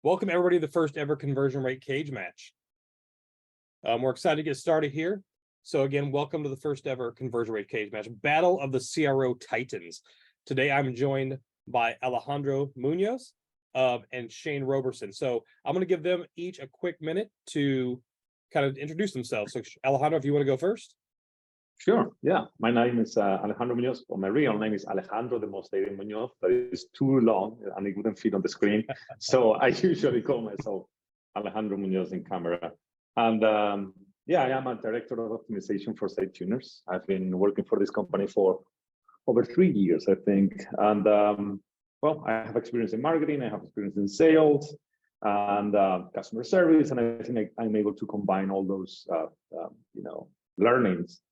Welcome everybody to the first ever conversion rate cage match. We're excited to get started here. So again, welcome to the first ever conversion rate cage match, Battle of the CRO Titans. Today I'm joined by Alejandro Munoz and Shane Roberson. So I'm going to give them each a quick minute to kind of introduce themselves. So Alejandro, if you want to go first. Sure, yeah. My name is Alejandro Munoz, or my real name is Alejandro de Mosteyrin Munoz, but it's too long and it wouldn't fit on the screen. So I usually call myself Alejandro Munoz in camera. And yeah, I am a director of optimization for SiteTuners. I've been working for this company for over 3 years, I think. And well, I have experience in marketing, I have experience in sales and customer service. And I think I'm able to combine all those, learnings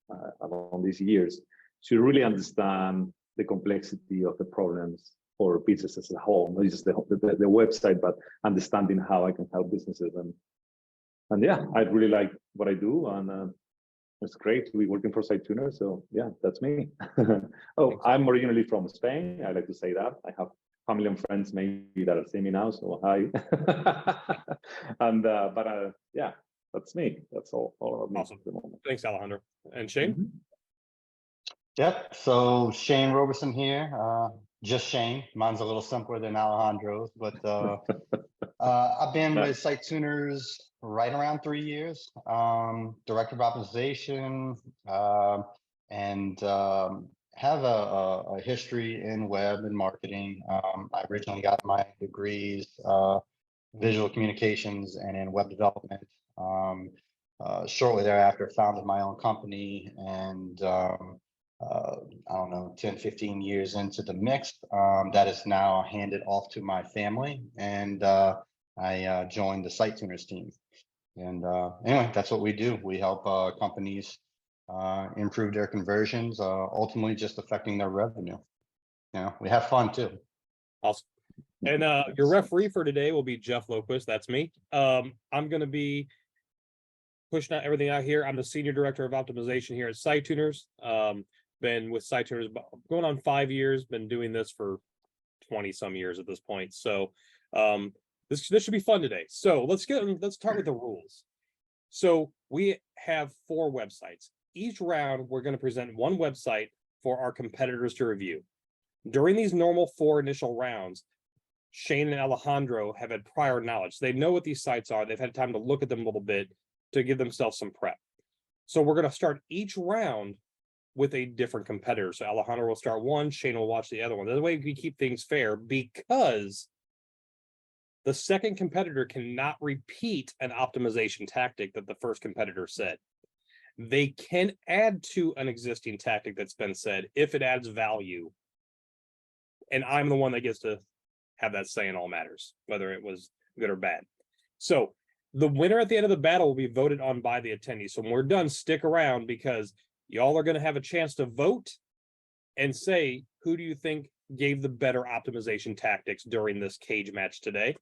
along these years to really understand the complexity of the problems for businesses as a whole, not just the website, but understanding how I can help businesses. And yeah, I really like what I do, and it's great to be working for SiteTuners. So yeah, that's me. Oh, I'm originally from Spain. I like to say that. I have family and friends maybe that are seeing me now, so hi. And yeah, that's me. That's all of me. Awesome. At the moment. Thanks, Alejandro. And Shane? Mm-hmm. Yep. So Shane Roberson here. Just Shane. Mine's a little simpler than Alejandro's, but I've been with SiteTuners right around 3 years. Director of optimization, and have a history in web and marketing. I originally got my degrees, visual communications and in web development. Shortly thereafter, founded my own company, and I don't know, 10, 15 years into the mix, that is now handed off to my family, and I joined the SiteTuners team. And anyway, that's what we do. We help companies improve their conversions, ultimately just affecting their revenue. You know, we have fun too. Awesome. And your referee for today will be Jeff Loquist. That's me. I'm going to be pushing out everything out here. I'm the senior director of optimization here at SiteTuners. Been with SiteTuners going on 5 years. Been doing this for 20 some years at this point. So this should be fun today. So let's start with the rules. So we have 4 websites. Each round we're going to present one website for our competitors to review. During these normal 4 initial rounds, Shane and Alejandro have had prior knowledge. They know what these sites are. They've had time to look at them a little bit to give themselves some prep. So we're going to start each round with a different competitor. So Alejandro will start one, Shane will watch the other one. That way we keep things fair, because the second competitor cannot repeat an optimization tactic that the first competitor said. They can add to an existing tactic that's been said if it adds value. And I'm the one that gets to have that say in all matters, whether it was good or bad. So the winner at the end of the battle will be voted on by the attendees. So when we're done, stick around, because y'all are going to have a chance to vote and say, who do you think gave the better optimization tactics during this cage match today?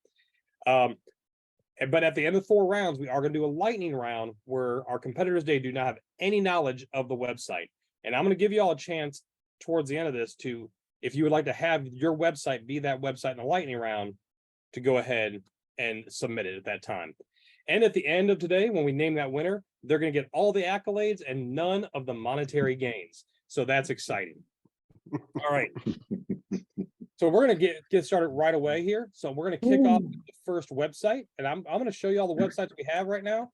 But at the end of the 4 rounds, we are going to do a lightning round where our competitors today do not have any knowledge of the website. And I'm going to give you all a chance towards the end of this to, if you would like to have your website be that website in the lightning round, to go ahead and submit it at that time. And at the end of today, when we name that winner, they're going to get all the accolades and none of the monetary gains. So that's exciting. All right. So we're going to get started right away here. So we're going to kick off with the first website, and I'm going to show you all the websites we have right now.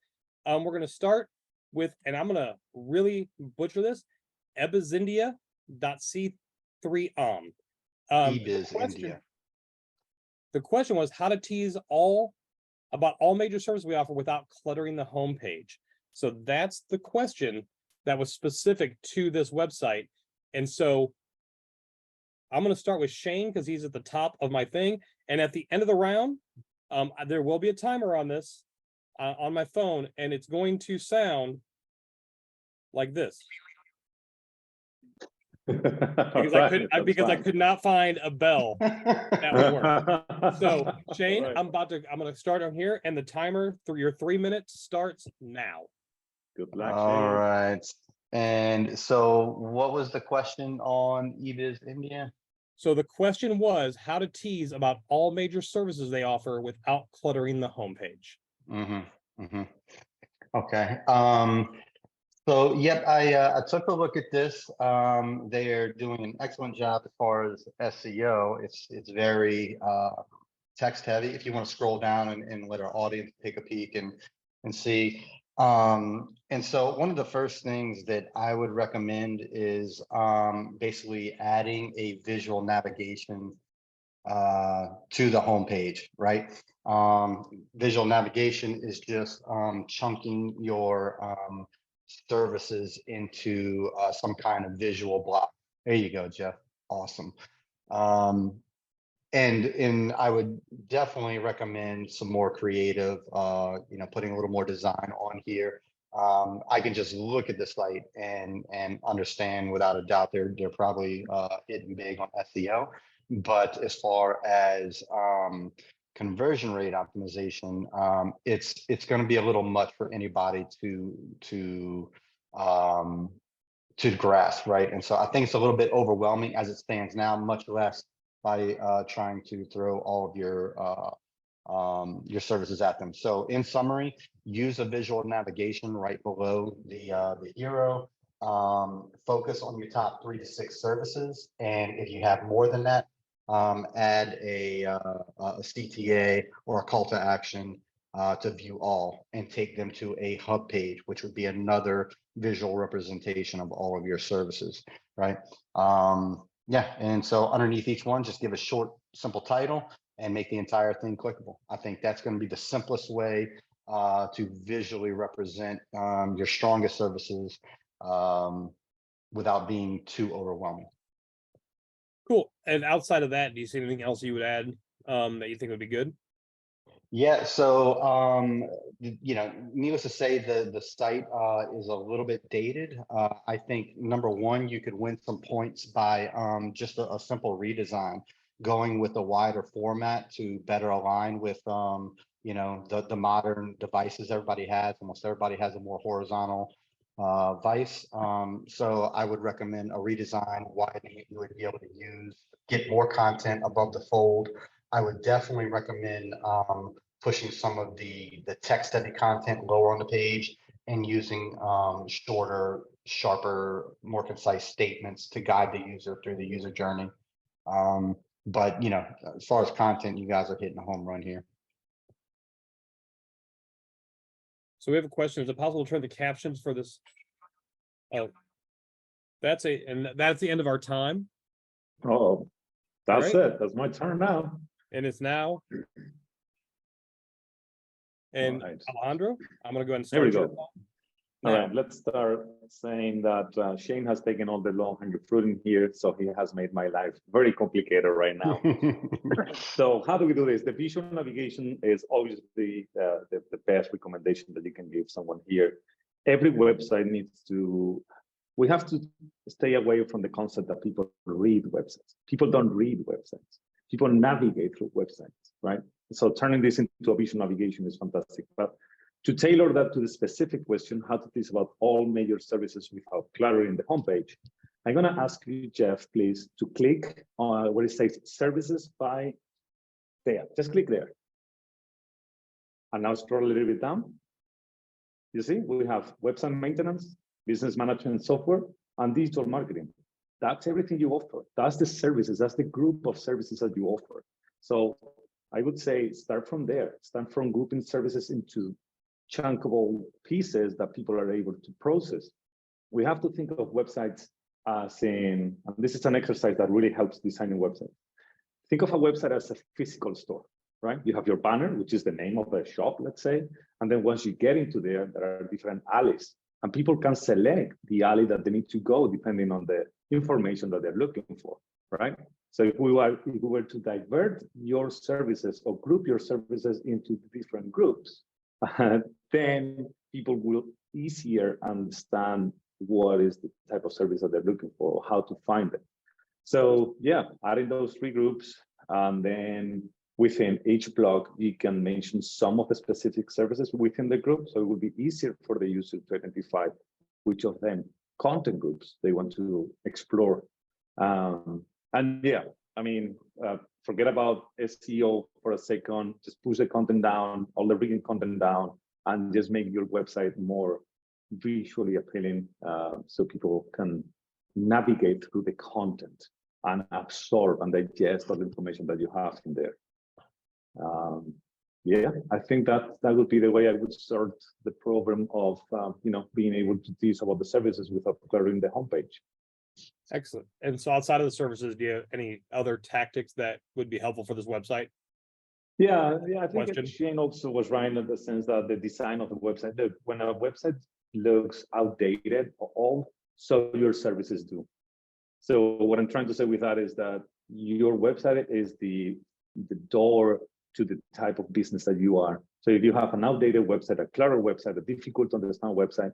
We're going to start with, and I'm going to really butcher this, ebizindia.c3om. Ebizindia. The question was how to tease about all major services we offer without cluttering the homepage. So that's the question that was specific to this website. And so I'm going to start with Shane because he's at the top of my thing. And at the end of the round, there will be a timer on this on my phone, and it's going to sound like this. Because I could not find a bell that would work. So Shane, right. I'm going to start on here, and the timer through your 3 minutes starts now. Good luck. All right. And so what was the question on eBiz India? So the question was how to tease about all major services they offer without cluttering the homepage. Okay. So yep, I took a look at this. They are doing an excellent job as far as SEO. It's very text heavy. If you want to scroll down and let our audience take a peek and see. And so one of the first things that I would recommend is basically adding a visual navigation to the homepage, right? Visual navigation is just chunking your services into some kind of visual block. There you go, Jeff. Awesome. And I would definitely recommend some more creative, putting a little more design on here. I can just look at the site and understand without a doubt they're probably hitting big on SEO. But as far as conversion rate optimization, it's going to be a little much for anybody to grasp, right? And so I think it's a little bit overwhelming as it stands now, much less by trying to throw all of your services at them. So in summary, use a visual navigation right below the hero. Focus on your top 3 to 6 services, and if you have more than that, add a CTA or a call to action to view all, and take them to a hub page, which would be another visual representation of all of your services, right? Yeah, and so underneath each one, just give a short, simple title and make the entire thing clickable. I think that's going to be the simplest way to visually represent your strongest services without being too overwhelming. Cool. And outside of that, do you see anything else you would add that you think would be good? Yeah, so needless to say, the site is a little bit dated. I think number one, you could win some points by just a simple redesign, going with a wider format to better align with the modern devices everybody has. Almost everybody has a more horizontal vice. So I would recommend a redesign, widening it. You would be able to get more content above the fold. I would definitely recommend pushing some of the text-heavy content lower on the page and using shorter, sharper, more concise statements to guide the user through the user journey. But as far as content, you guys are hitting a home run here. So we have a question. Is it possible to turn the captions for this? Oh, that's the end of our time. Oh, that's right. it. That's my turn now. And it's now. And right. Alejandro, I'm going to go ahead and start. There we go. All right, let's start saying that Shane has taken all the low-hanging fruit in here, so he has made my life very complicated right now. So how do we do this? The visual navigation is always the best recommendation that you can give someone here. Every website we have to stay away from the concept that people read websites. People don't read websites. People navigate through websites, right? So turning this into a visual navigation is fantastic. But to tailor that to the specific question, how to teach about all major services without cluttering the homepage, I'm going to ask you, Jeff, please, to click on where it says services by there. Just click there. And now scroll a little bit down. You see, we have website maintenance, business management software, and digital marketing. That's everything you offer. That's the services. That's the group of services that you offer. So I would say start from there. Start from grouping services into chunkable pieces that people are able to process. We have to think of websites as and this is an exercise that really helps designing websites. Think of a website as a physical store, right? You have your banner, which is the name of the shop, let's say. And then once you get into there are different alleys. And people can select the alley that they need to go depending on the information that they're looking for, right? So if we were to divert your services or group your services into different groups, then people will easier understand what is the type of service that they're looking for or how to find it. So yeah, adding those 3 groups, and then within each block, you can mention some of the specific services within the group. So it will be easier for the user to identify which of them content groups they want to explore. And yeah, I mean, forget about SEO for a second. Just push the content down, all the written content down, and just make your website more visually appealing, so people can navigate through the content and absorb and digest all the information that you have in there. Yeah, I think that would be the way I would start the program of being able to teach about the services without clearing the homepage. Excellent. And so outside of the services, do you have any other tactics that would be helpful for this website? Yeah, I think Question. Shane also was right in the sense that the design of the website, when a website looks outdated, so your services do. So what I'm trying to say with that is that your website is the door to the type of business that you are. So if you have an outdated website, a cluttered website, a difficult to understand website,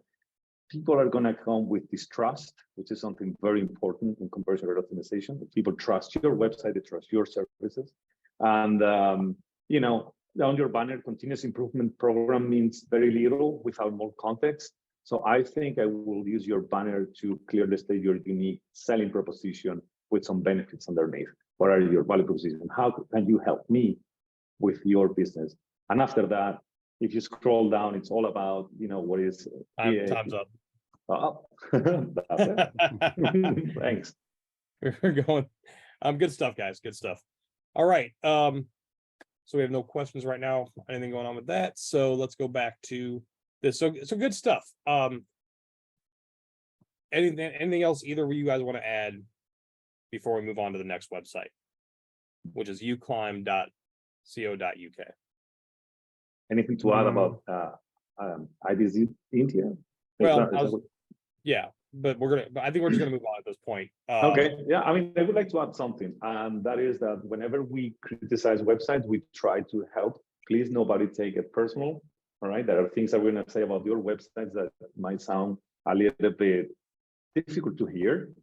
people are going to come with distrust, which is something very important in conversion rate optimization. If people trust your website, they trust your services. And, on your banner, continuous improvement program means very little without more context. So I think I will use your banner to clearly state your unique selling proposition with some benefits underneath. What are your value proposition? How can you help me with your business? And after that, if you scroll down, it's all about, what is... Time's up. Oh, that's it. Thanks. We're going. Good stuff, guys. Good stuff. All right. So we have no questions right now. Anything going on with that? So let's go back to this. So good stuff. Anything else either of you guys want to add before we move on to the next website, which is uclimb.co.uk? Anything to add about IDZ India? Well, yeah, but I think we're just gonna move on at this point. Okay, yeah, I mean, I would like to add something, and that is that whenever we criticize websites, we try to help. Please, nobody take it personal. All right, there are things that we're gonna say about your websites that might sound a little bit difficult to hear,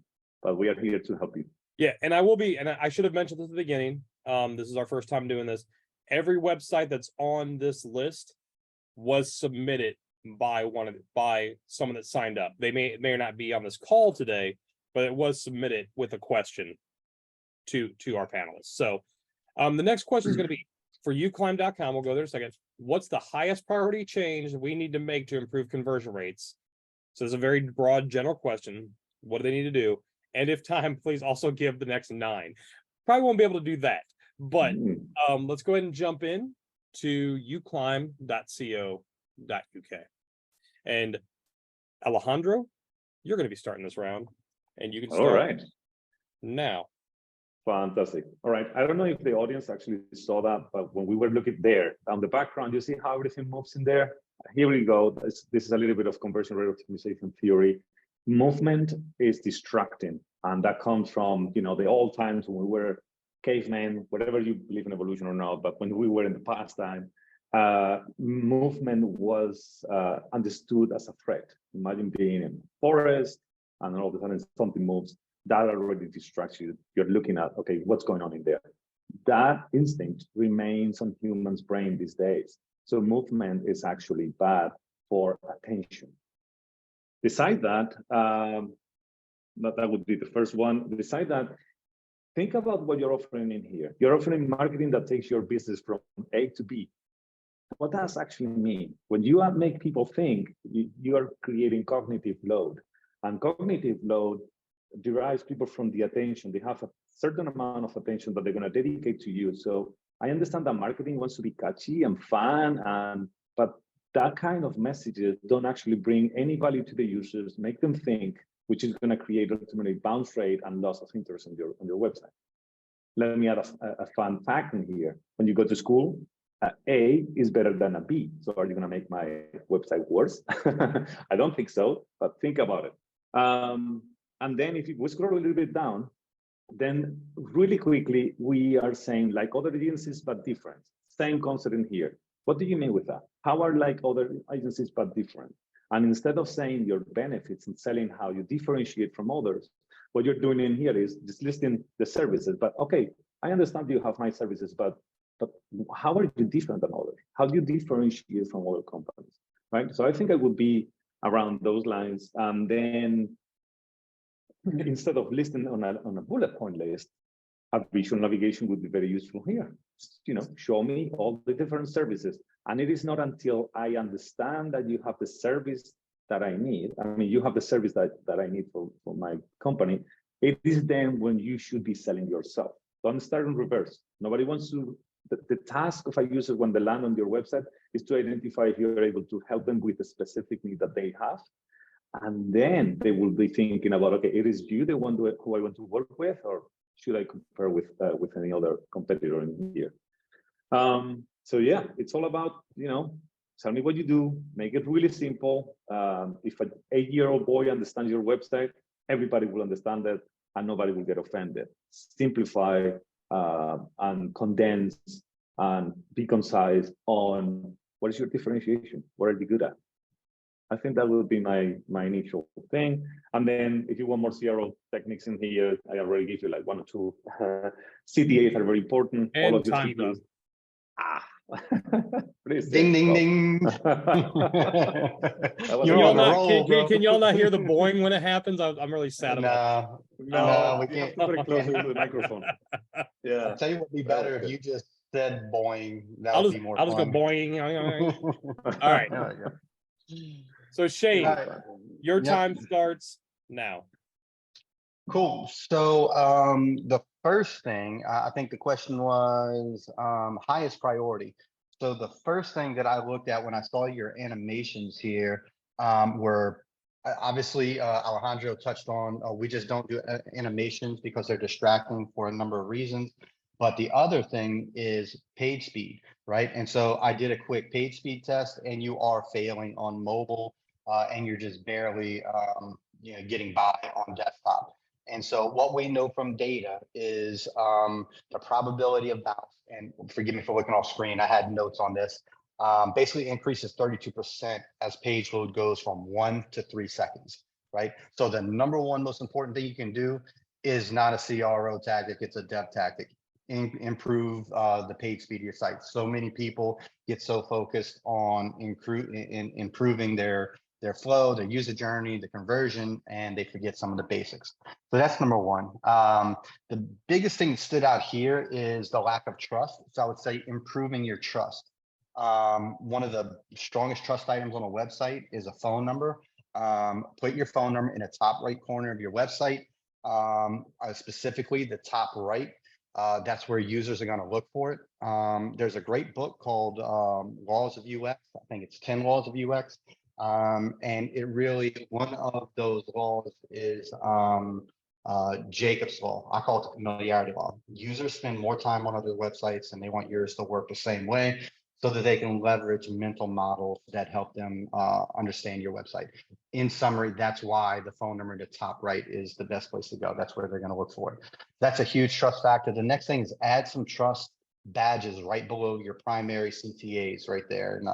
but we are here to help you. Yeah, and I should have mentioned this at the beginning. This is our first time doing this. Every website that's on this list was submitted by someone that signed up. They may or not be on this call today, but it was submitted with a question to our panelists. So the next question is going to be for uclimb.com. We'll go there in a second. What's the highest priority change we need to make to improve conversion rates? So it's a very broad general question. What do they need to do? And if time, please also give the next 9. Probably won't be able to do that, but let's go ahead and jump in to uclimb.co.uk. And Alejandro, you're going to be starting this round, and you can start. All right. Now. Fantastic. All right. I don't know if the audience actually saw that, but when we were looking there on the background, you see how everything moves in there? Here we go. This is a little bit of conversion rate optimization theory. Movement is distracting, and that comes from the old times when we were cavemen, whatever you believe in evolution or not, but when we were in the past time, movement was understood as a threat. Imagine being in a forest and all of a sudden something moves. That already distracts you. You're looking at, okay, what's going on in there? That instinct remains on humans' brain these days. So movement is actually bad for attention. Beside that, that would be the first one. Beside that, think about what you're offering in here. You're offering marketing that takes your business from A to B. What does that actually mean? When you make people think, you are creating cognitive load. And cognitive load derives people from the attention. They have a certain amount of attention that they're going to dedicate to you. So I understand that marketing wants to be catchy and fun, but that kind of messages don't actually bring any value to the users, make them think, which is going to create ultimately bounce rate and loss of interest on your website. Let me add a fun fact in here. When you go to school, A is better than a B. So are you going to make my website worse? I don't think so, but think about it. And then if we scroll a little bit down, then really quickly, we are saying like other agencies, but different. Same concept in here. What do you mean with that? How are like other agencies, but different? And instead of saying your benefits and selling how you differentiate from others, what you're doing in here is just listing the services. But okay, I understand you have my services, but how are you different than others? How do you differentiate from other companies, right? So I think I would be around those lines. And then instead of listing on a bullet point list, a visual navigation would be very useful here. Just, show me all the different services. And it is not until I understand that you have the service that I need. I mean, you have the service that I need for my company. It is then when you should be selling yourself. Don't start in reverse. Nobody wants to, the task of a user when they land on your website is to identify if you're able to help them with a specific need that they have. And then they will be thinking about, okay, it is you the one who I want to work with, or should I compare with any other competitor in here? So yeah, it's all about, tell me what you do, make it really simple. If an 8-year-old boy understands your website, everybody will understand that and nobody will get offended. Simplify and condense and be concise on what is your differentiation? What are you good at? I think that will be my initial thing. And then if you want more CRO techniques in here, I already give you like 1 or 2. CTAs are very important. And all of your time up. Please Ding, ding, ding. Can y'all not hear the boing when it happens? I'm really sad about it. No, we you have can't. to put it closer to the microphone. Yeah. I'll tell you what would be better if you just said boing. That I'll would just be more go fun. boing. All right. So Shane, your time starts now. Cool. So the first thing, I think the question was highest priority. So the first thing that I looked at when I saw your animations here were obviously Alejandro touched on, we just don't do animations because they're distracting for a number of reasons. But the other thing is page speed, right? And so I did a quick page speed test and you are failing on mobile and you're just barely getting by on desktop. And so what we know from data is the probability of bounce, and forgive me for looking off screen, I had notes on this, basically increases 32% as page load goes from 1 to 3 seconds, right? So the number one most important thing you can do is not a CRO tactic, it's a dev tactic. Improve the page speed of your site. So many people get so focused on improving their flow, their user journey, the conversion, and they forget some of the basics. So that's number one. The biggest thing that stood out here is the lack of trust. So I would say improving your trust. One of the strongest trust items on a website is a phone number. Put your phone number in the top right corner of your website, specifically the top right. That's where users are going to look for it. There's a great book called Laws of UX. I think it's 10 Laws of UX. And it really, one of those laws is Jacob's law. I call it the familiarity law. Users spend more time on other websites and they want yours to work the same way so that they can leverage mental models that help them understand your website. In summary, that's why the phone number in the top right is the best place to go. That's where they're going to look for it. That's a huge trust factor. The next thing is add some trust badges right below your primary CTAs right there in the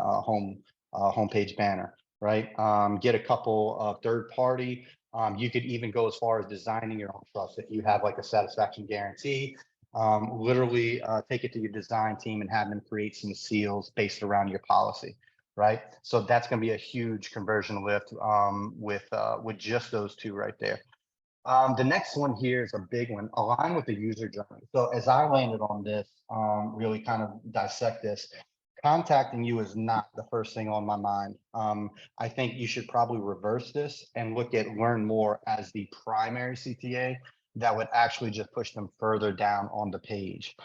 homepage banner, right? Get a couple of third party. You could even go as far as designing your own trust. If you have like a satisfaction guarantee, literally take it to your design team and have them create some seals based around your policy, right? So that's going to be a huge conversion lift with just those two right there. The next one here is a big one, align with the user journey. So as I landed on this, really kind of dissect this, contacting you is not the first thing on my mind. I think you should probably reverse this and look at learn more as the primary CTA that would actually just push them further down on the page.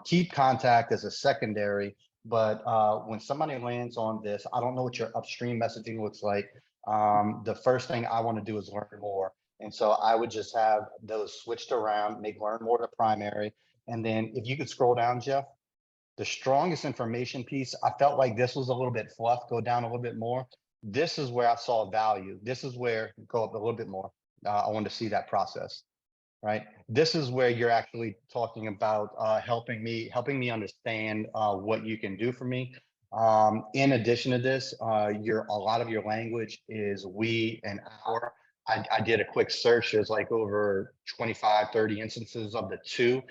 Keep contact as a secondary, but when somebody lands on this, I don't know what your upstream messaging looks like. The first thing I want to do is learn more. And so I would just have those switched around, make learn more the primary. And then if you could scroll down, Jeff, the strongest information piece, I felt like this was a little bit fluff, go down a little bit more. This is where I saw value. This is where, go up a little bit more. I wanted to see that process, right? This is where you're actually talking about helping me understand what you can do for me. In addition to this, a lot of your language is we and our. I did a quick search. There's like over 25, 30 instances of the two.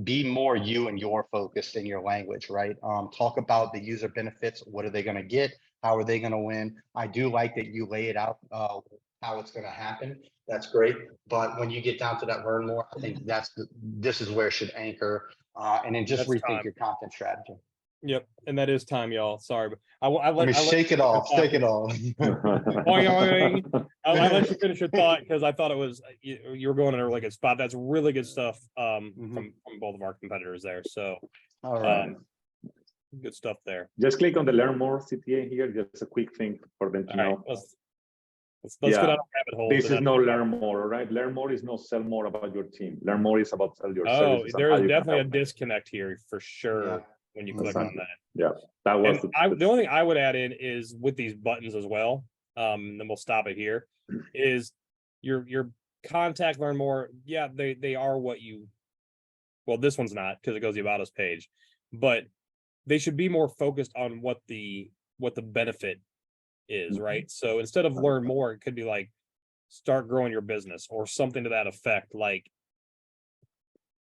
Be more you and your focused in your language, right? Talk about the user benefits. What are they going to get? How are they going to win? I do like that you lay it out how how it's going to happen, that's great. But when you get down to that learn more, I think this is where it should anchor, and then just That's rethink time. your content strategy. Yep, and that is time, y'all. Sorry, but I Let me shake it off. Shake it off. Boing, boing. I let you finish your thought because I thought it was you were going in a really good spot. That's really good stuff from both of our competitors there. So, All right. good stuff there. Just click on the learn more CTA here. Just a quick thing for them to All right, know. let's go down a rabbit hole. This is no learn more, right? Learn more is no sell more about your team. Learn more is about sell your services. There is definitely a disconnect here for sure. Yeah. When you click on that. Yeah, that was the only thing I would add in is with these buttons as well. Then we'll stop it here. Is your contact learn more? Yeah, they are what you. Well, this one's not because it goes the about us page, but they should be more focused on what the benefit is, right? So instead of learn more, it could be like start growing your business or something to that effect. Like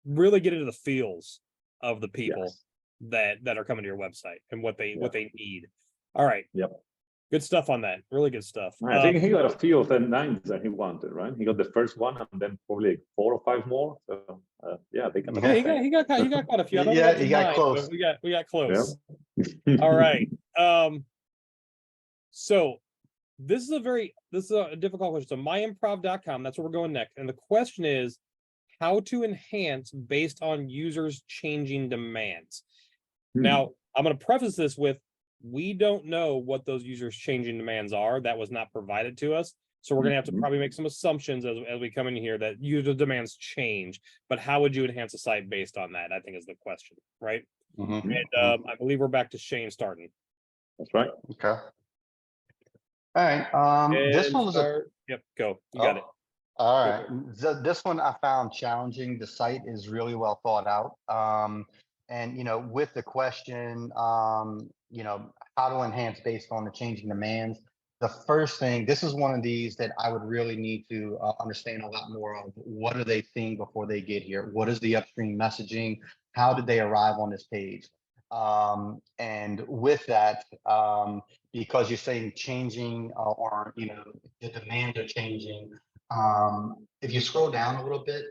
really get into the feels of the people. Yes. that are coming to your website and what they need. All right. Yep. Good stuff on that. Really good stuff. I think he got a few of the 9s that he wanted, right? He got the first one and then probably 4 or 5 more. So yeah, they can. Yeah, he got quite a few. I don't Yeah, know he got close. We got close. Yeah. All right. So this is a difficult question. So myimprov.com, that's where we're going next. And the question is how to enhance based on users changing demands. Now, I'm going to preface this with, we don't know what those users changing demands are. That was not provided to us. So we're going to have to probably make some assumptions as we come in here that user demands change. But how would you enhance a site based on that? I think is the question, right? And I believe we're back to Shane starting. That's right. Okay. All right. This one was Yep, go. You got it. All right. This one I found challenging. The site is really well thought out. And, with the question, how to enhance based on the changing demands, the first thing, this is one of these that I would really need to understand a lot more of. What are they seeing before they get here? What is the upstream messaging? How did they arrive on this page? And with that, because you're saying changing or, the demands are changing. If you scroll down a little bit,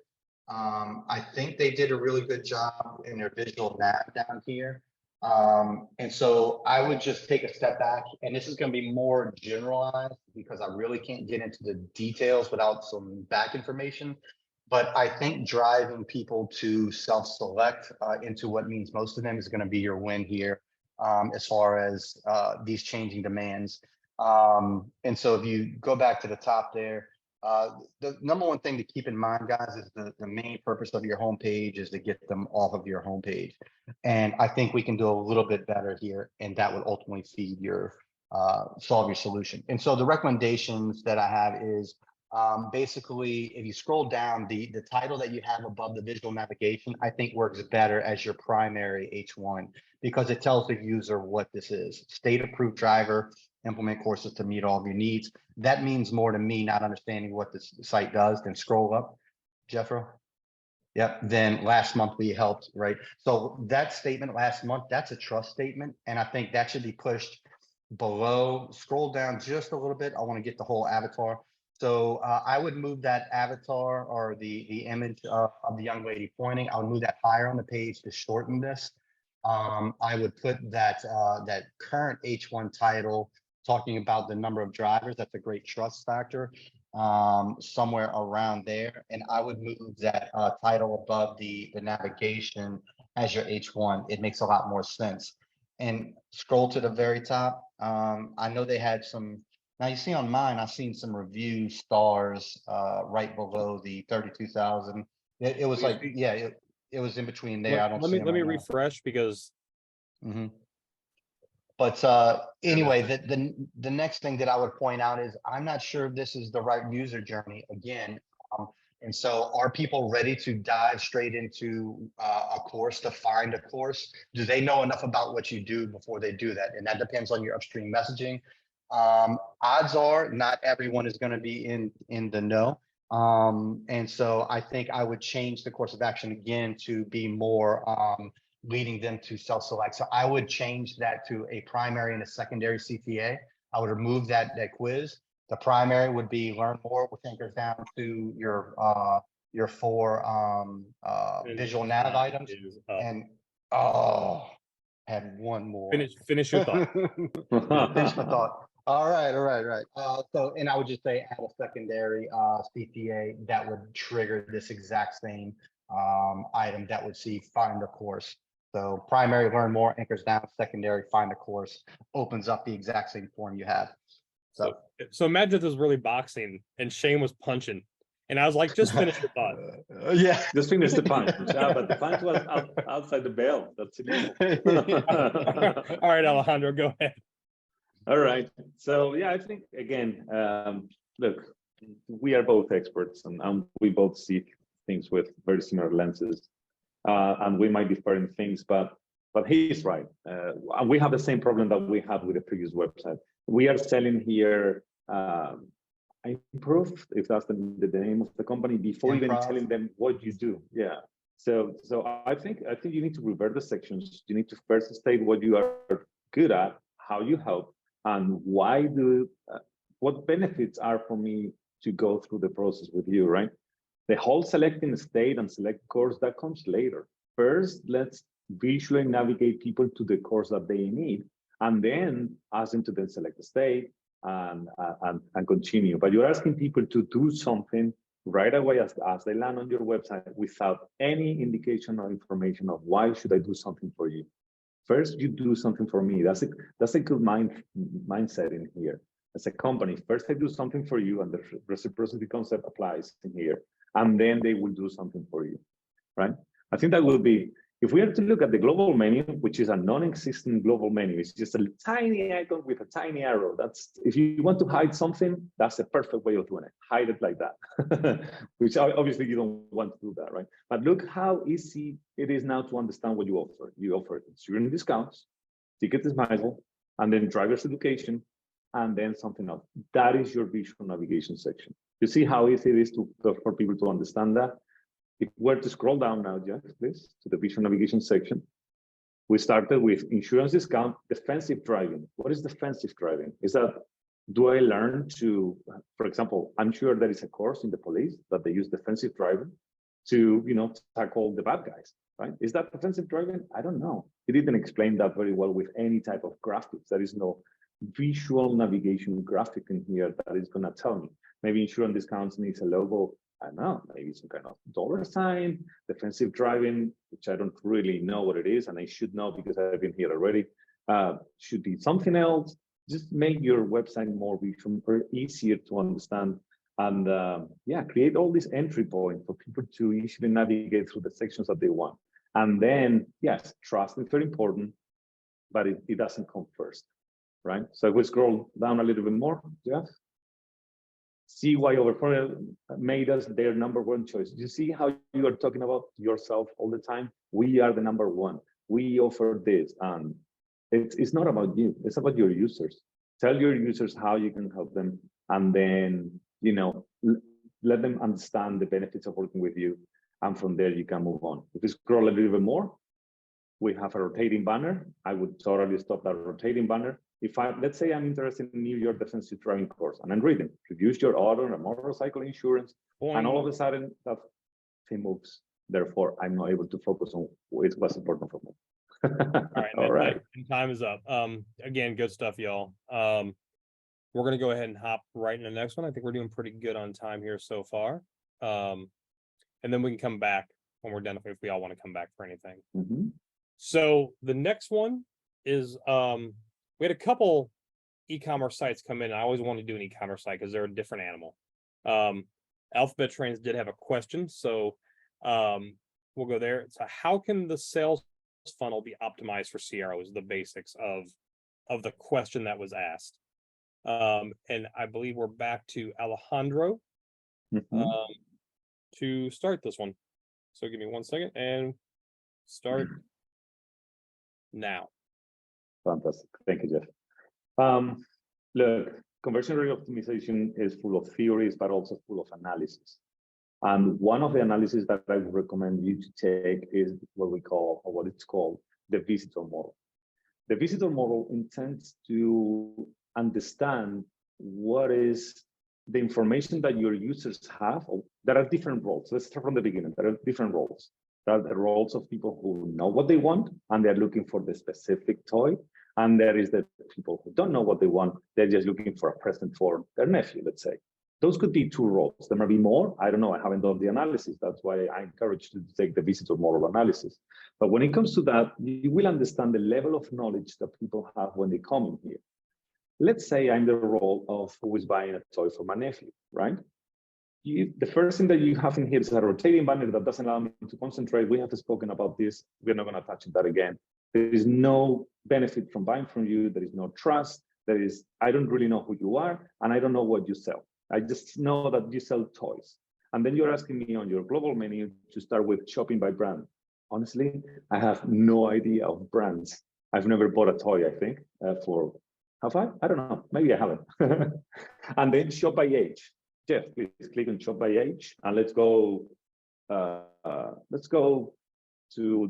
I think they did a really good job in their visual nav down here. And so I would just take a step back, and this is going to be more generalized because I really can't get into the details without some back information. But I think driving people to self-select into what means most of them is going to be your win here as far as these changing demands. And so if you go back to the top there, the number one thing to keep in mind, guys, is the main purpose of your homepage is to get them off of your homepage. And I think we can do a little bit better here, and that would ultimately feed your solve your solution. And so the recommendations that I have is basically, if you scroll down, the title that you have above the visual navigation, I think works better as your primary H1 because it tells the user what this is. State approved driver, implement courses to meet all of your needs. That means more to me not understanding what this site does. Then scroll up, Jeffro. Yep. Then last month we helped, right? So that statement last month, that's a trust statement. And I think that should be pushed below. Scroll down just a little bit. I want to get the whole avatar. So I would move that avatar or the image of the young lady pointing. I would move that higher on the page to shorten this. I would put that that current H1 title talking about the number of drivers. That's a great trust factor somewhere around there. And I would move that title above the navigation as your H1. It makes a lot more sense. And scroll to the very top. I know they had some. Now you see on mine, I've seen some review stars right below the 32,000. It was like, yeah, it was in between there. Let me refresh because. But anyway, the next thing that I would point out is I'm not sure if this is the right user journey again. And so are people ready to dive straight into a course to find a course? Do they know enough about what you do before they do that? And that depends on your upstream messaging. Odds are not everyone is going to be in the know. And so I think I would change the course of action again to be more leading them to self-select. So I would change that to a primary and a secondary CTA. I would remove that quiz. The primary would be learn more, which anchors down to your four visual nav items. And I had one more. Finish your thought. Finish my thought. All right. So, and I would just say add a secondary CPA that would trigger this exact same item that would see find a course. So primary learn more anchors down, secondary find a course opens up the exact same form you had. So imagine this was really boxing and Shane was punching. And I was like, just finish your thought. Yeah. Just finish the punch. Yeah, but the punch was outside the bell. That's illegal. All right, Alejandro, go ahead. All right. So yeah, I think again, look, we are both experts and we both see things with very similar lenses. And we might differ in things, but he's right. And we have the same problem that we had with the previous website. We are selling here improve, if that's the name of the company, before even telling them what you do. Yeah. So I think you need to revert the sections. You need to first state what you are good at, how you help, and why what benefits are for me to go through the process with you, right? The whole selecting state and select course, that comes later. First, let's visually navigate people to the course that they need, and then ask them to then select the state and continue. But you're asking people to do something right away as they land on your website without any indication or information of why should I do something for you. First, you do something for me. That's a good mindset in here. As a company, first I do something for you, and the reciprocity concept applies in here. And then they will do something for you, right? I think that will be, if we are to look at the global menu, which is a non-existent global menu, it's just a tiny icon with a tiny arrow. That's, if you want to hide something, that's the perfect way of doing it. Hide it like that, which obviously you don't want to do that, right? But look how easy it is now to understand what you offer. You offer student discounts, ticket dismissal, and then driver's education, and then something else. That is your visual navigation section. You see how easy it is for people to understand that? If we were to scroll down now, Jeff, please, to the visual navigation section, we started with insurance discount, defensive driving. What is defensive driving? Is that, do I learn to, for example, I'm sure there is a course in the police that they use defensive driving to, tackle the bad guys, right? Is that defensive driving? I don't know. He didn't explain that very well with any type of graphics. There is no visual navigation graphic in here that is going to tell me. Maybe insurance discounts needs a logo. I don't know, maybe some kind of $sign, defensive driving, which I don't really know what it is, and I should know because I've been here already. Should be something else. Just make your website more visual, easier to understand, and create all this entry point for people to easily navigate through the sections that they want. And then, yes, trust is very important, but it doesn't come first, right? So if we scroll down a little bit more, Jeff. See why Overflow made us their #1 choice. You see how you are talking about yourself all the time? We are the #1. We offer this, and it's not about you. It's about your users. Tell your users how you can help them, and then let them understand the benefits of working with you, and from there you can move on. If you scroll a little bit more, we have a rotating banner. I would totally stop that rotating banner. If let's say I'm interested in New York defensive driving course, and I'm reading, reduce your auto and motorcycle insurance, and all of a sudden that thing moves. Therefore, I'm not able to focus on what's important for me. All right. Time is up. Again, good stuff, y'all. We're gonna go ahead and hop right in the next one. I think we're doing pretty good on time here so far. And then we can come back when we're done if we all want to come back for anything. Mm-hmm. So the next one is we had a couple e-commerce sites come in. I always want to do an e-commerce site because they're a different animal. Alphabet Trains did have a question, so we'll go there. So how can the sales funnel be optimized for CROs? The basics of the question that was asked. And I believe we're back to Alejandro to start this one. So give me 1 second and start now. Fantastic. Thank you, Jeff. Look, conversion rate optimization is full of theories, but also full of analysis. And one of the analysis that I would recommend you to take is what it's called the visitor model. The visitor model intends to understand what is the information that your users have. There are different roles. Let's start from the beginning. There are different roles. There are the roles of people who know what they want and they're looking for the specific toy. And there is the people who don't know what they want. They're just looking for a present for their nephew, let's say. Those could be two roles. There might be more. I don't know. I haven't done the analysis. That's why I encourage you to take the visitor model analysis. But when it comes to that, you will understand the level of knowledge that people have when they come in here. Let's say I'm the role of who is buying a toy for my nephew, right? The first thing that you have in here is a rotating banner that doesn't allow me to concentrate. We have spoken about this. We're not going to touch that again. There is no benefit from buying from you. There is no trust. I don't really know who you are, and I don't know what you sell. I just know that you sell toys. And then you're asking me on your global menu to start with shopping by brand. Honestly, I have no idea of brands. I've never bought a toy, I think, have I? I don't know. Maybe I haven't. And then shop by age. Jeff, please click on shop by age, and let's go to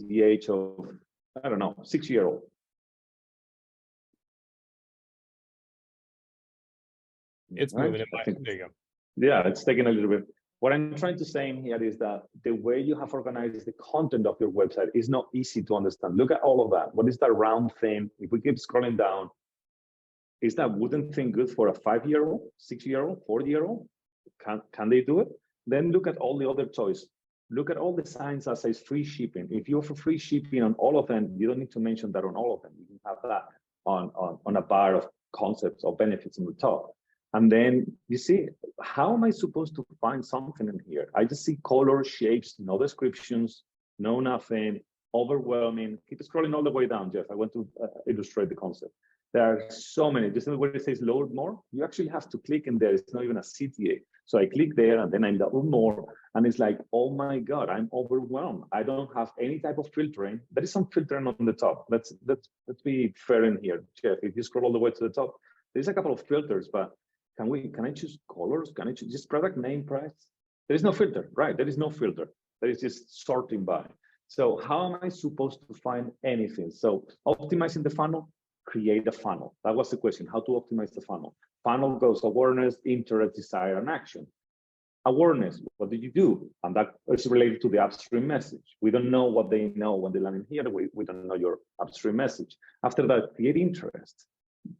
the age of, I don't know, 6-year-old. It's moving in my, there you go. Yeah, it's taking a little bit. What I'm trying to say in here is that the way you have organized the content of your website is not easy to understand. Look at all of that. What is that round thing? If we keep scrolling down, is that wooden thing good for a 5-year-old, 6-year-old, 4-year-old? Can they do it? Then look at all the other toys. Look at all the signs that says free shipping. If you offer free shipping on all of them, you don't need to mention that on all of them. You can have that on a bar of concepts or benefits in the top. And then you see, how am I supposed to find something in here? I just see colors, shapes, no descriptions, no nothing, overwhelming. Keep scrolling all the way down, Jeff. I want to illustrate the concept. There are so many. Just where it says load more, you actually have to click in there. It's not even a CTA. So I click there and then I load more. And it's like, oh my God, I'm overwhelmed. I don't have any type of filtering. There is some filtering on the top. Let's be fair in here, Jeff. If you scroll all the way to the top, there's a couple of filters, but can I choose colors? Can I choose just product name, price? There is no filter, right? There is no filter. There is just sorting by. So how am I supposed to find anything? So optimizing the funnel, create a funnel. That was the question, how to optimize the funnel. Funnel goes awareness, interest, desire, and action. Awareness, what did you do? And that is related to the upstream message. We don't know what they know when they land in here. We don't know your upstream message. After that, create interest.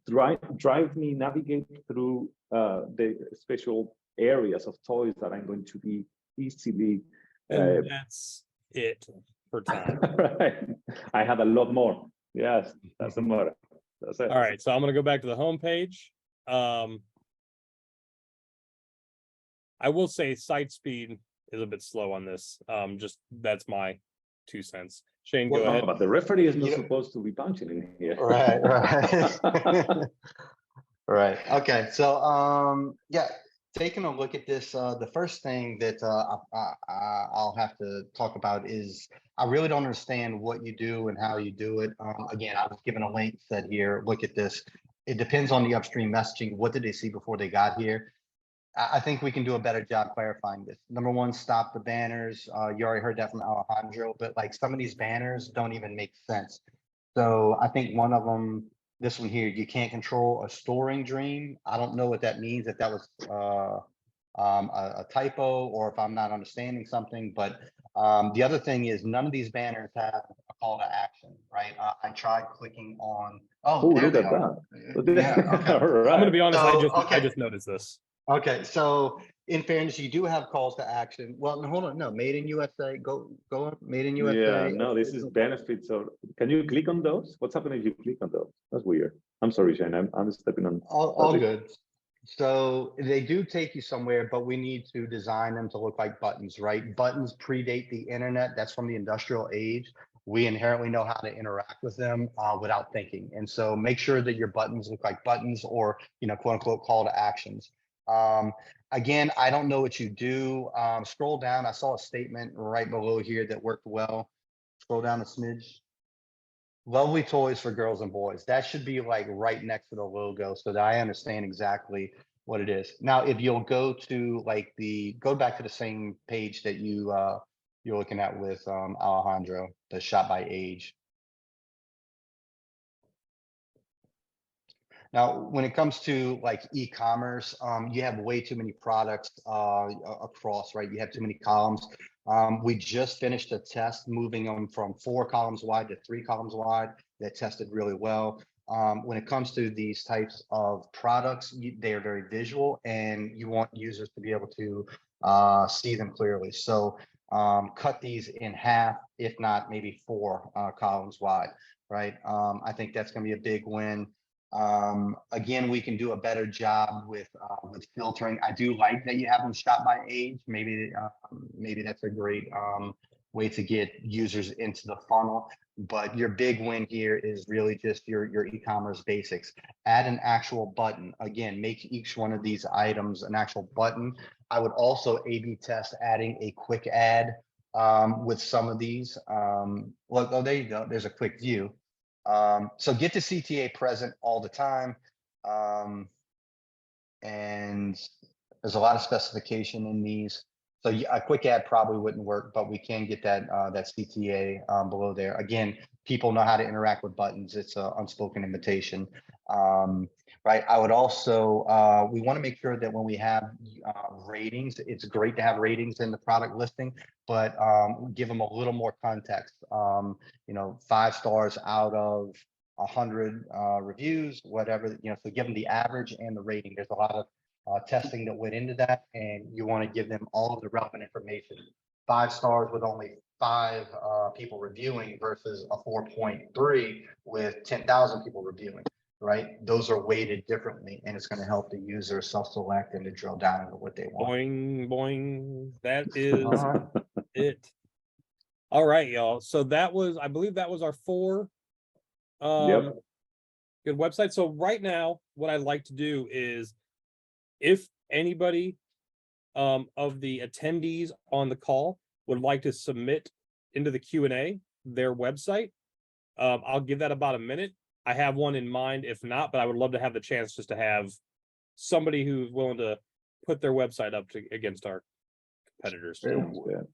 Drive me, navigate through the special areas of toys that I'm going to be easily. And that's it for time. Right. I have a lot more. Yes, that's the matter. That's it. All right, so I'm going to go back to the home page. I will say site speed is a bit slow on this. Just that's my 2 cents. Shane, go ahead. But the referee is not supposed to be punching in here. Right. Right. Okay. So, yeah, taking a look at this, the first thing that I'll have to talk about is I really don't understand what you do and how you do it. Again, I was given a link, said here, look at this. It depends on the upstream messaging. What did they see before they got here? I think we can do a better job clarifying this. Number one, stop the banners. You already heard that from Alejandro, but like some of these banners don't even make sense. So I think one of them, this one here, you can't control a storing dream. I don't know what that means, if that was a typo or if I'm not understanding something. But the other thing is none of these banners have a call to action, right? I tried clicking on. Oh, look at that. Yeah, okay. Right. I'm going to be honest. So, I just noticed this. Okay, so in fairness, you do have calls to action. Well, no, hold on, no, made in USA. Go on, made in USA. Yeah, no, this is benefits. Or can you click on those? What's happening if you click on those? That's weird. I'm sorry, Shane. I'm stepping on. All good. So they do take you somewhere, but we need to design them to look like buttons, right? Buttons predate the internet. That's from the industrial age. We inherently know how to interact with them without thinking. And so make sure that your buttons look like buttons or, quote unquote, call to actions. Again, I don't know what you do. Scroll down. I saw a statement right below here that worked well. Scroll down a smidge. Lovely toys for girls and boys. That should be like right next to the logo so that I understand exactly what it is. Now, if you'll go to like go back to the same page that you're looking at with Alejandro, the shop by age. Now, when it comes to like e-commerce, you have way too many products across, right? You have too many columns. We just finished a test moving them from 4 columns wide to 3 columns wide that tested really well. When it comes to these types of products, they are very visual and you want users to be able to see them clearly. So cut these in half, if not maybe 4 columns wide, right? I think that's going to be a big win. Again, we can do a better job with filtering. I do like that you have them shot by age. Maybe that's a great way to get users into the funnel. But your big win here is really just your e-commerce basics. Add an actual button. Again, make each one of these items an actual button. I would also A/B test adding a quick add with some of these. Well, oh, there you go. There's a quick view. So get the CTA present all the time. And there's a lot of specification in these. So a quick add probably wouldn't work, but we can get that that CTA below there. Again, people know how to interact with buttons. It's an unspoken invitation, right? I would also, we want to make sure that when we have ratings, it's great to have ratings in the product listing, but give them a little more context. You know, 5 stars out of 100 reviews, whatever, you know, so give them the average and the rating. There's a lot of testing that went into that, and you want to give them all of the relevant information. 5 stars with only 5 people reviewing versus a 4.3 with 10,000 people reviewing, right? Those are weighted differently, and it's going to help the user self-select and to drill down into what they want. Boing, boing. That is All right. it. All right, y'all. So that was, I believe that was our 4 Yep. good websites. So right now, what I'd like to do is, if anybody of the attendees on the call would like to submit into the Q&A their website, I'll give that about a minute. I have one in mind. If not, but I would love to have the chance just to have somebody who's willing to put their website up against our competitors.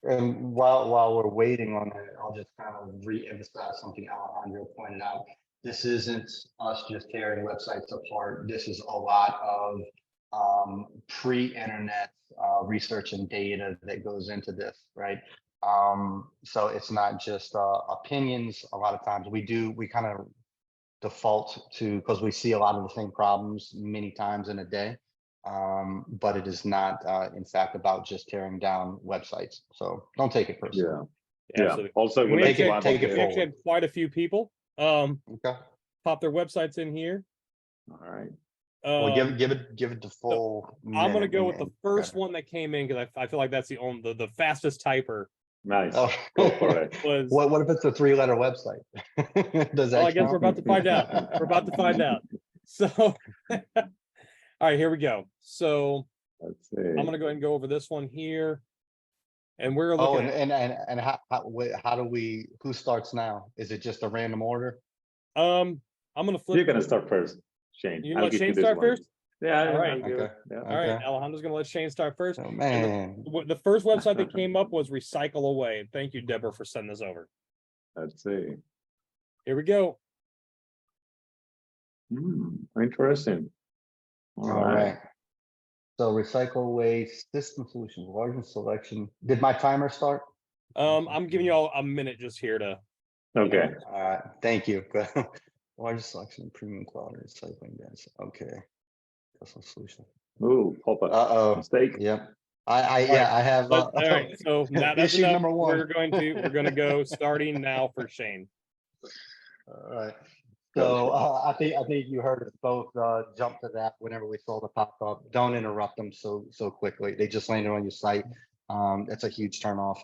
And while we're waiting on it, I'll just kind of re-emphasize something Alejandro pointed out. This isn't us just tearing websites apart. This is a lot of pre-internet research and data that goes into this, right? So it's not just opinions. A lot of times we kind of default to, because we see a lot of the same problems many times in a day, but it is not in fact about just tearing down websites. So don't take it personally. Yeah. Also, we actually it had quite a few people Okay. pop their websites in here. All right. Well, give it the full. I'm gonna go with the first okay. one that came in because I feel like that's the fastest typer. Nice. Oh. Go for it. Was What if it's a 3-letter website? Does that well, I guess count? we're about to find out. We're about to find out. So, all right, here we go. So Let's see. I'm gonna go ahead and go over this one here, and we're Oh, looking. and how do we? Who starts now? Is it just a random order? I'm gonna flip. You're gonna start first, Shane. You I'll let give Shane this start one. first. Yeah. All right. Okay. Yeah. All right, Alejandro's gonna let Shane start first. Oh man. The first website that came up was Recycle Away. Thank you, Deborah, for sending this over. Let's see. Here we go. Interesting. All right. So recycle waste system solutions, largest selection. Did my timer start? I'm giving you all a minute just here to. Okay. Thank you. Largest selection of premium quality recycling bins. Okay. Custom solution. Ooh, pop up. Uh-oh. Mistake. Yep. I have All right, so now that's issue enough. number 1. We're gonna go starting now for Shane. All right. So I think you heard us both jump to that whenever we saw the pop up. Don't interrupt them so quickly. They just landed on your site. That's a huge turnoff.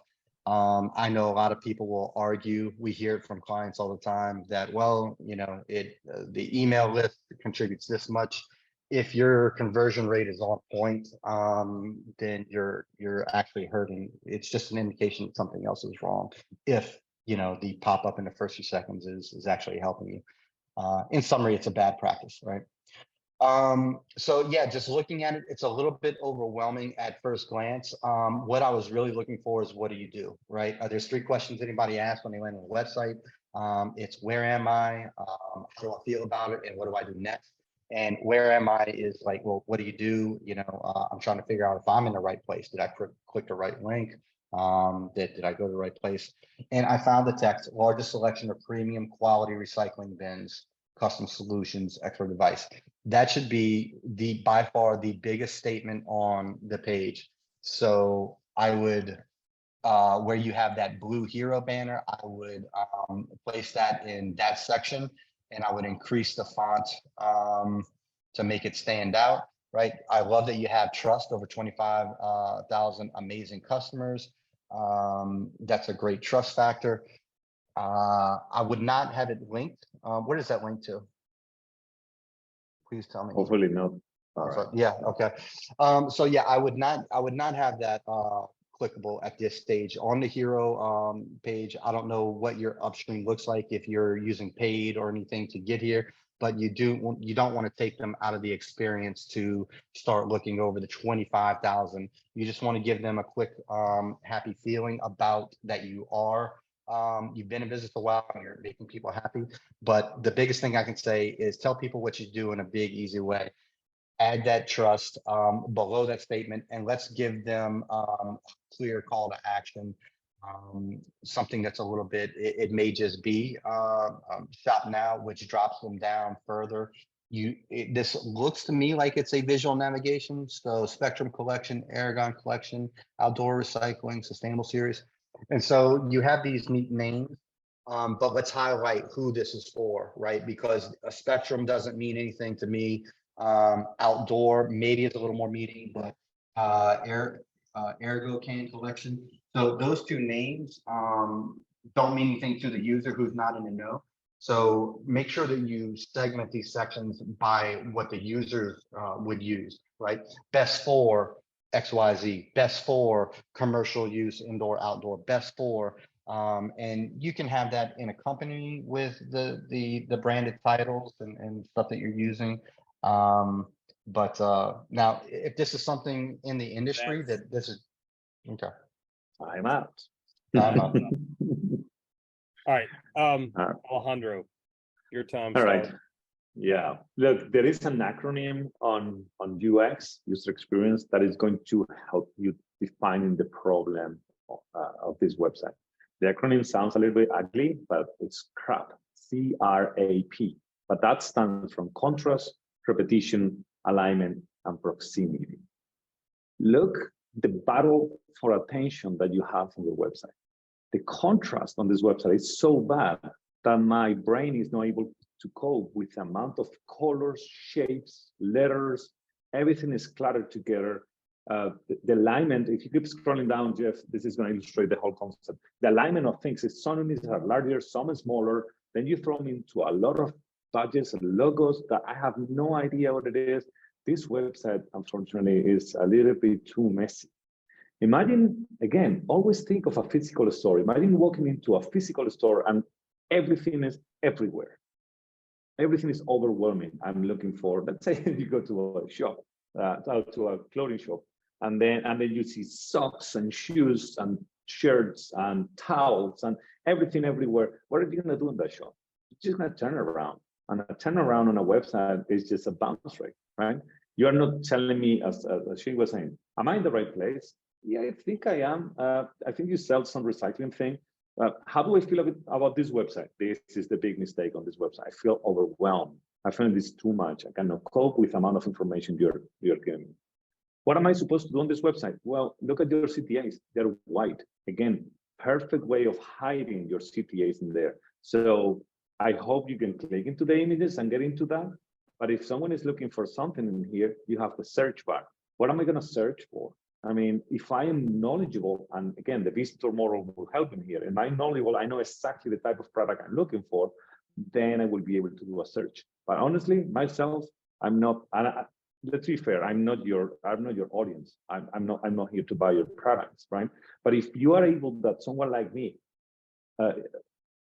I know a lot of people will argue. We hear it from clients all the time that, well, you know, the email list contributes this much. If your conversion rate is on point, then you're actually hurting. It's just an indication that something else is wrong. If you know the pop up in the first few seconds is actually helping you. In summary, it's a bad practice, right? So yeah, just looking at it, it's a little bit overwhelming at first glance. What I was really looking for is, what do you do, right? There's 3 questions anybody asks when they land on the website. It's where am I? How do I feel about it? And what do I do next? And where am I is like, well, what do you do? You know, I'm trying to figure out if I'm in the right place. Did I click the right link? Did I go to the right place? And I found the text, largest selection of premium quality recycling bins, custom solutions, expert advice. That should be by far the biggest statement on the page. So I would, where you have that blue hero banner, I would place that in that section, and I would increase the font to make it stand out, right? I love that you have trust, over 25,000 amazing customers. That's a great trust factor. I would not have it linked. Where does that link to? Please tell me. Hopefully not. All right. Yeah, okay. So yeah, I would not have that clickable at this stage on the hero page. I don't know what your upstream looks like if you're using paid or anything to get here, but you don't want to take them out of the experience to start looking over the 25,000. You just want to give them a quick happy feeling about that you are. You've been in business a while and you're making people happy. But the biggest thing I can say is tell people what you do in a big, easy way. Add that trust below that statement, and let's give them a clear call to action. Something that's a little bit, it may just be shop now, which drops them down further. This looks to me like it's a visual navigation. So Spectrum Collection, Aragon Collection, Outdoor Recycling, Sustainable Series. And so you have these neat names, but let's highlight who this is for, right? Because a Spectrum doesn't mean anything to me. Outdoor, maybe it's a little more meaty, but Ergo Can Collection. So those two names don't mean anything to the user who's not in the know. So make sure that you segment these sections by what the users would use, right? Best for XYZ, best for commercial use, indoor, outdoor, best for, and you can have that in accompanying with the branded titles and stuff that you're using. But now if this is something in the industry that this is, okay. I'm out. I'm out. All right. Alejandro, your time. All right. Yeah, look, there is an acronym on UX, user experience, that is going to help you defining the problem of this website. The acronym sounds a little bit ugly, but it's CRAP, C-R-A-P. But that stands from contrast, repetition, alignment, and proximity. Look, the battle for attention that you have on your website. The contrast on this website is so bad that my brain is not able to cope with the amount of colors, shapes, letters, everything is cluttered together. The alignment, if you keep scrolling down, Jeff, this is going to illustrate the whole concept. The alignment of things is some units are larger, some are smaller. Then you throw them into a lot of badges and logos that I have no idea what it is. This website, unfortunately, is a little bit too messy. Imagine, again, always think of a physical store. Imagine walking into a physical store and everything is everywhere. Everything is overwhelming. I'm looking for, let's say you go to a shop, to a clothing shop, and then you see socks and shoes and shirts and towels and everything everywhere. What are you going to do in that shop? You're just going to turn around. And a turnaround on a website is just a bounce rate, right? You are not telling me, as she was saying, am I in the right place? Yeah, I think I am. I think you sell some recycling thing. How do I feel about this website? This is the big mistake on this website. I feel overwhelmed. I find this too much. I cannot cope with the amount of information you're giving me. What am I supposed to do on this website? Well, look at your CTAs. They're white. Again, perfect way of hiding your CTAs in there. So I hope you can click into the images and get into that. But if someone is looking for something in here, you have the search bar. What am I going to search for? I mean, if I am knowledgeable, and again, the visitor model will help me here, and I'm knowledgeable, I know exactly the type of product I'm looking for, then I will be able to do a search. But honestly, myself, I'm not, let's be fair, I'm not your audience. I'm not here to buy your products, right? But if you are able, that someone like me,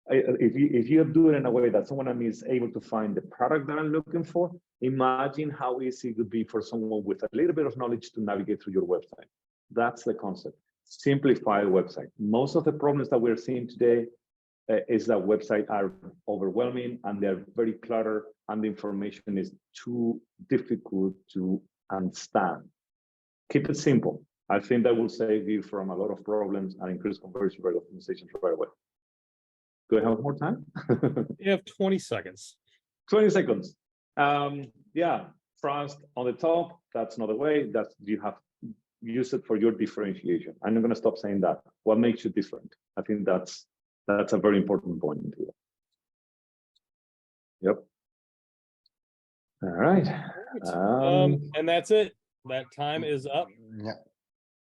if you do it in a way that someone is able to find the product that I'm looking for, imagine how easy it would be for someone with a little bit of knowledge to navigate through your website. That's the concept. Simplify a website. Most of the problems that we're seeing today is that websites are overwhelming and they're very cluttered and the information is too difficult to understand. Keep it simple. I think that will save you from a lot of problems and increase conversion rate optimization right away. Do I have more time? You have 20 seconds. 20 seconds. Yeah, trust on the top. That's not the way. That's you have use it for your differentiation. I'm not going to stop saying that. What makes you different? I think that's a very important point here. Yep. All right. And that's it. That time is up. Yeah.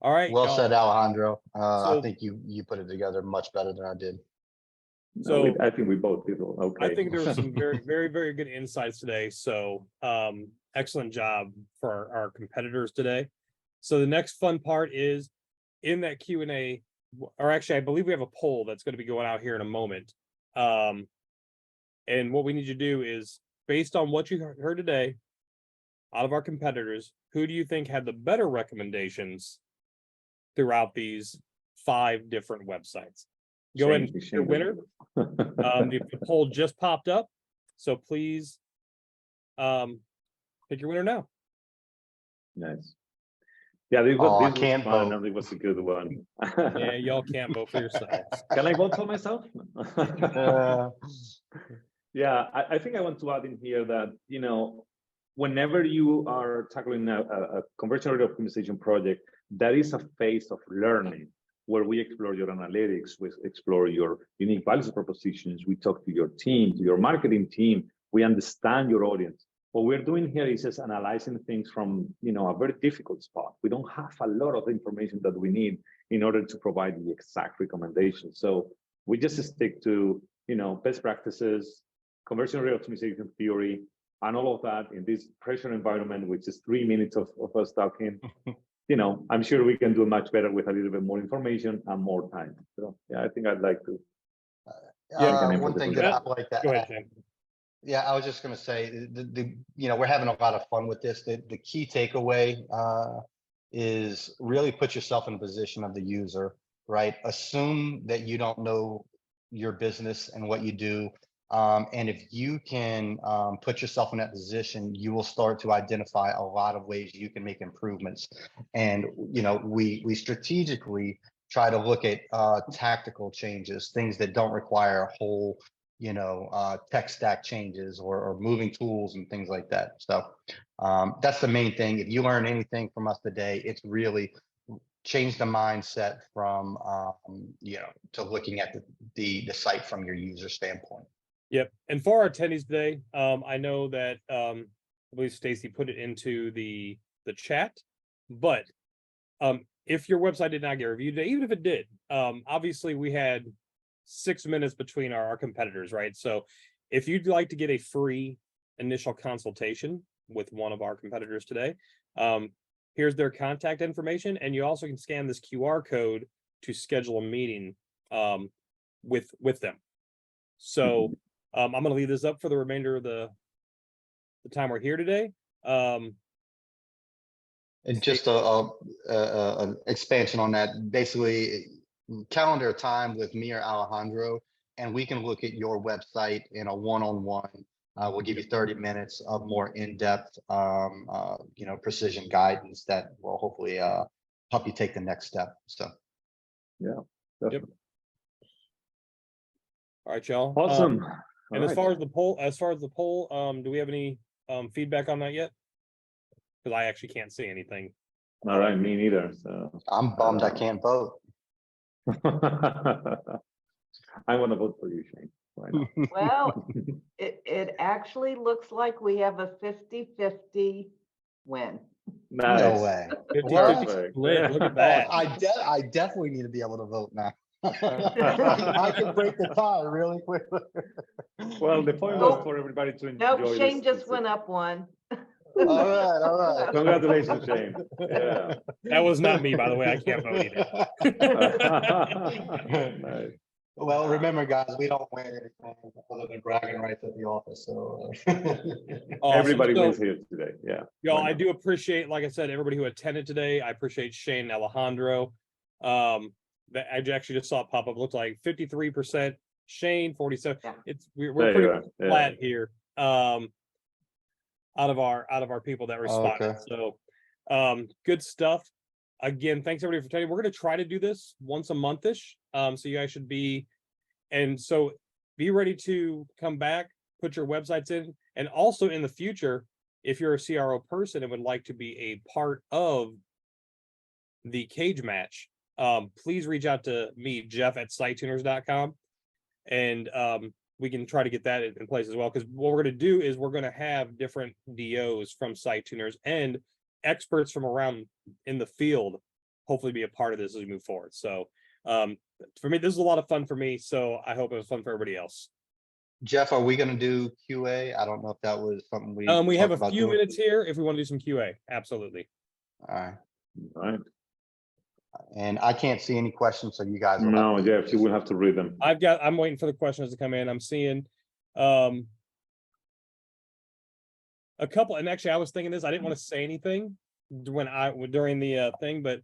All right. Well said, Alejandro. So- I think you put it together much better than I did. So I think we both did okay. I think there were some very, very, very good insights today. So excellent job for our competitors today. So the next fun part is in that Q&A, or actually, I believe we have a poll that's going to be going out here in a moment. And what we need you to do is, based on what you heard today, out of our competitors, who do you think had the better recommendations throughout these 5 different websites? Go ahead and pick your winner. The poll just popped up, so please pick your winner now. Nice. Yeah, this I was can't fun. vote. It was a good one. Yeah, y'all can't vote for yourselves. Can I vote for myself? Yeah, I think I want to add in here that, you know, whenever you are tackling a conversion rate optimization project, that is a phase of learning where we explore your analytics, we explore your unique values propositions, we talk to your team, to your marketing team, we understand your audience. What we're doing here is just analyzing things from, you know, a very difficult spot. We don't have a lot of information that we need in order to provide the exact recommendations. So we just stick to, you know, best practices, conversion rate optimization theory, and all of that in this pressure environment, which is 3 minutes of us talking. You know, I'm sure we can do much better with a little bit more information and more time. So yeah, I think I'd like to. One thing that I like that. Go ahead, Shane. Yeah, I was just going to say, you know, we're having a lot of fun with this. The key takeaway is really put yourself in the position of the user, right? Assume that you don't know your business and what you do. And if you can put yourself in that position, you will start to identify a lot of ways you can make improvements. And, you know, we strategically try to look at tactical changes, things that don't require a whole, you know, tech stack changes or moving tools and things like that. So that's the main thing. If you learn anything from us today, it's really change the mindset from, you know, to looking at the site from your user standpoint. Yep. And for our attendees today, I know that I believe Stacy put it into the chat, but if your website did not get reviewed today, even if it did, obviously we had 6 minutes between our competitors, right? So if you'd like to get a free initial consultation with one of our competitors today, here's their contact information, and you also can scan this QR code to schedule a meeting with them. So I'm going to leave this up for the remainder of the time we're here today. And just an expansion on that, basically calendar a time with me or Alejandro, and we can look at your website in a one-on-one. We'll give you 30 minutes of more in-depth, you know, precision guidance that will hopefully help you take the next step. So, yeah, definitely. Yep. All right, y'all. Awesome. And as far as the poll, do we have any feedback on that yet? Because I actually can't see anything. All right, me neither. So I'm bummed I can't vote. I want to vote for you, Shane. Why not? Well, it actually looks like we have a 50-50 win. Nice. No way. 50-50 split. Look at that. I definitely need to be able to vote now. I can break the tie really quickly. Well, the point was for everybody to enjoy. Nope, Shane this. just went up one. All right. Congratulations, Shane. Yeah. That was not me, by the way. I can't vote either. Nice. Well, remember, guys, we don't win anything other than bragging rights at the office. So Awesome. Everybody So, wins here today. Yeah. y'all, Why I not? do appreciate, like I said, everybody who attended today. I appreciate Shane and Alejandro. That I actually just saw it pop up. Looked like 53% Shane 47. Yeah. We're There you pretty are. Yeah. flat here. Out of our people that responded. okay. So good stuff. Again, thanks everybody for attending. We're going to try to do this once a month-ish. So you guys should be, and so be ready to come back, put your websites in, and also in the future, if you're a CRO person and would like to be a part of the cage match, please reach out to me, Jeff at SiteTuners.com, and we can try to get that in place as well. Because what we're going to do is we're going to have different DOs from SiteTuners and experts from around in the field, hopefully be a part of this as we move forward. So for me, this is a lot of fun for me. So I hope it was fun for everybody else. Jeff, are we going to do QA? I don't know if that was something we We have talked a about few doing. minutes here if we want to do some QA. Absolutely. All right. All right. And I can't see any questions, so you guys will No, have to- Jeff, you will have to read them. I'm waiting for the questions to come in. I'm seeing a couple, and actually I was thinking this, I didn't want to say anything during the thing, but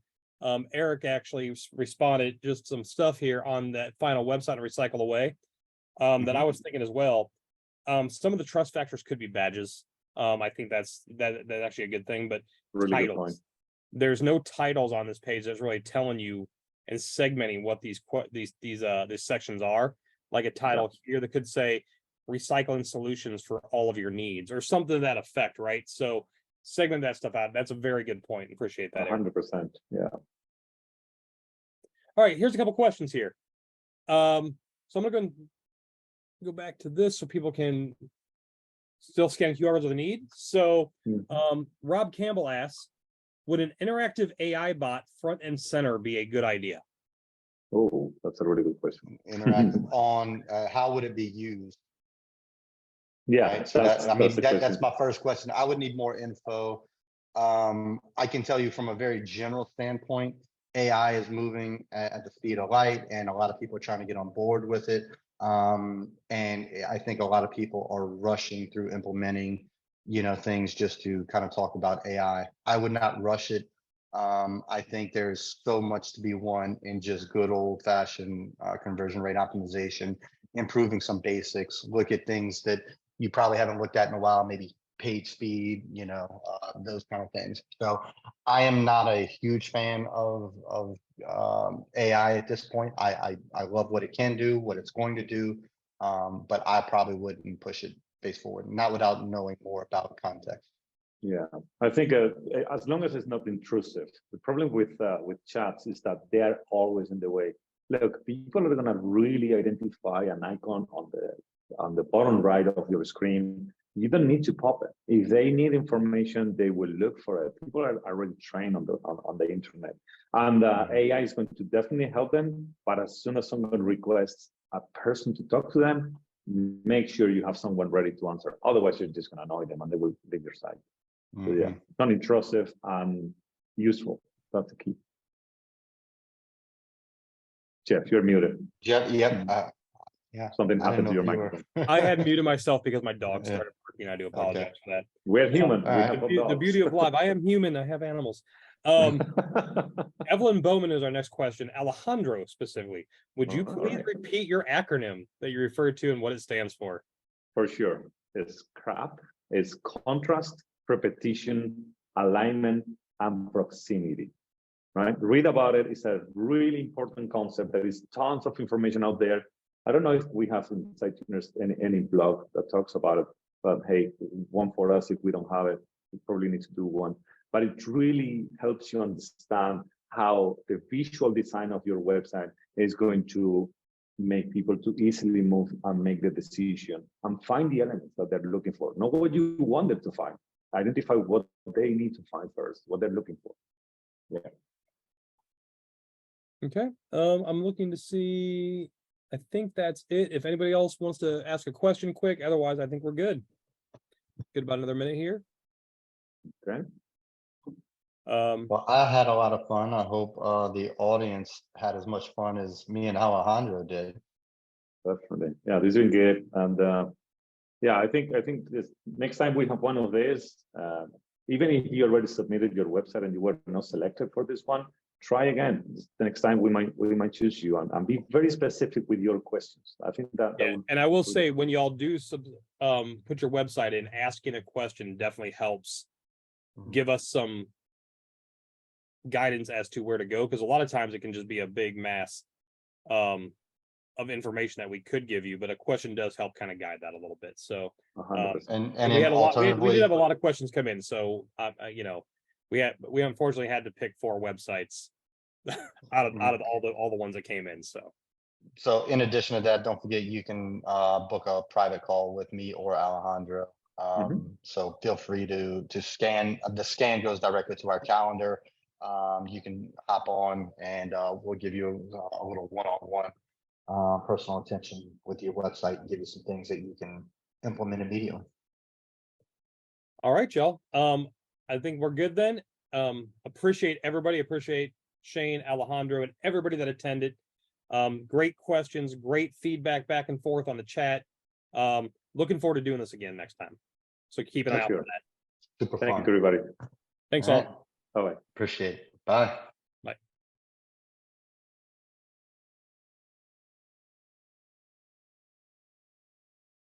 Eric actually responded just some stuff here on that final website to Recycle Away that I was thinking as well. Some of the trust factors could be badges. I think that's actually a good thing, but Really good titles. point. There's no titles on this page that's really telling you and segmenting what these sections are. Like a title here that could say recycling solutions for all of your needs or something to that effect, right? So segment that stuff out. That's a very good point. Appreciate that, Eric. 100%. Yeah. All right, here's a couple questions here. So I'm gonna go back to this so people can still scan QR codes with a need. So Rob Campbell asks, would an interactive AI bot front and center be a good idea? Oh, that's a really good question. interactive on how would it be used? Yeah, Right? So that's that's my first question. I would need more info. I can tell you from a very general standpoint, AI is moving at the speed of light, and a lot of people are trying to get on board with it. And I think a lot of people are rushing through implementing, things just to kind of talk about AI. I would not rush it. I think there's so much to be won in just good old fashioned conversion rate optimization, improving some basics, look at things that you probably haven't looked at in a while, maybe page speed, those kind of things. So I am not a huge fan of AI at this point. I love what it can do, what it's going to do, but I probably wouldn't push it face forward, not without knowing more about context. Yeah, I think as long as it's not intrusive. The problem with chats is that they are always in the way. Look, people are gonna really identify an icon on the bottom right of your screen. You don't need to pop it. If they need information, they will look for it. People are already trained on the internet, and AI is going to definitely help them. But as soon as someone requests a person to talk to them, make sure you have someone ready to answer. Otherwise, you're just gonna annoy them, and they will leave your site. So yeah, non-intrusive and useful. That's the key. Jeff, you're muted. Jeff, yep. Yeah. Something I didn't happened to know your if you were- microphone. I had muted myself because my dog Yeah. started barking. I do apologize for that. We're human. all right. We have The beauty of life. I am human. I have animals. Evelyn Bowman is our next question. Alejandro specifically, would you All please right. repeat your acronym that you referred to and what it stands for? For sure. It's CRAP. It's contrast, repetition, alignment, and proximity. Right? Read about it. It's a really important concept. There is tons of information out there. I don't know if we have in SiteTuners any blog that talks about it, but hey, one for us. If we don't have it, we probably need to do one. But it really helps you understand how the visual design of your website is going to make people to easily move and make the decision and find the elements that they're looking for. Not what you want them to find. Identify what they need to find first, what they're looking for. Yeah. Okay. I'm looking to see. I think that's it. If anybody else wants to ask a question quick, otherwise I think we're good. Good, about another minute here. Okay. Well, I had a lot of fun. I hope the audience had as much fun as me and Alejandro did. Definitely. Yeah, this is doing good. And yeah, I think this next time we have one of these, even if you already submitted your website and you were not selected for this one, try again. The next time we might choose you, and be very specific with your questions. I think that Yeah, and I will say, when y'all do put your website in, asking a question definitely helps give us some guidance as to where to go, because a lot of times it can just be a big mass of information that we could give you, but a question does help kind of guide that a little bit. So 100%. And we had a lot. We alternatively, did have a lot of questions come in, so you know, we unfortunately had to pick 4 websites out of all the ones that came in. So in addition to that, don't forget you can book a private call with me or Alejandro. So feel free to scan. The scan goes directly to our calendar. You can hop on and we'll give you a little one-on-one personal attention with your website and give you some things that you can implement immediately. All right, y'all. I think we're good then. Appreciate everybody. Appreciate Shane, Alejandro, and everybody that attended. Great questions, great feedback back and forth on the chat. Looking forward to doing this again next time. So keep an eye out for that. Super Thank fun. you, everybody. Thanks All all. right. Bye-bye. Appreciate it. Bye.